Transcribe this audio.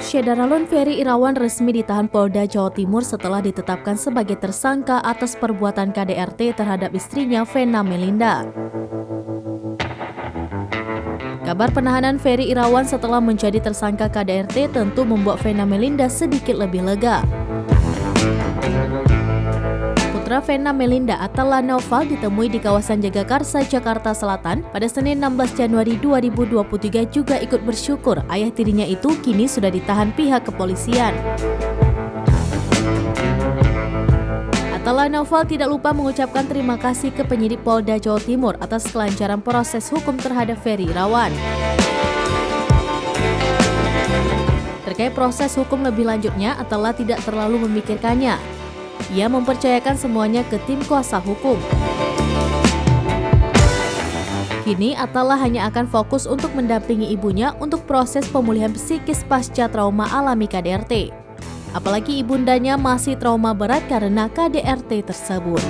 Syederalun Ferry Irawan resmi ditahan Polda Jawa Timur setelah ditetapkan sebagai tersangka atas perbuatan KDRT terhadap istrinya Vena Melinda. Kabar penahanan Ferry Irawan setelah menjadi tersangka KDRT tentu membuat Vena Melinda sedikit lebih lega. Putra Vena Melinda Atala Naufal ditemui di kawasan Jagakarsa, Jakarta Selatan pada Senin 16 Januari 2023 juga ikut bersyukur ayah tirinya itu kini sudah ditahan pihak kepolisian. Atala Naufal tidak lupa mengucapkan terima kasih ke penyidik Polda Jawa Timur atas kelancaran proses hukum terhadap Ferry Irawan. Terkait proses hukum lebih lanjutnya, Atala tidak terlalu memikirkannya. Ia mempercayakan semuanya ke tim kuasa hukum. Kini Atala hanya akan fokus untuk mendampingi ibunya untuk proses pemulihan psikis pasca trauma alami KDRT. Apalagi ibundanya masih trauma berat karena KDRT tersebut.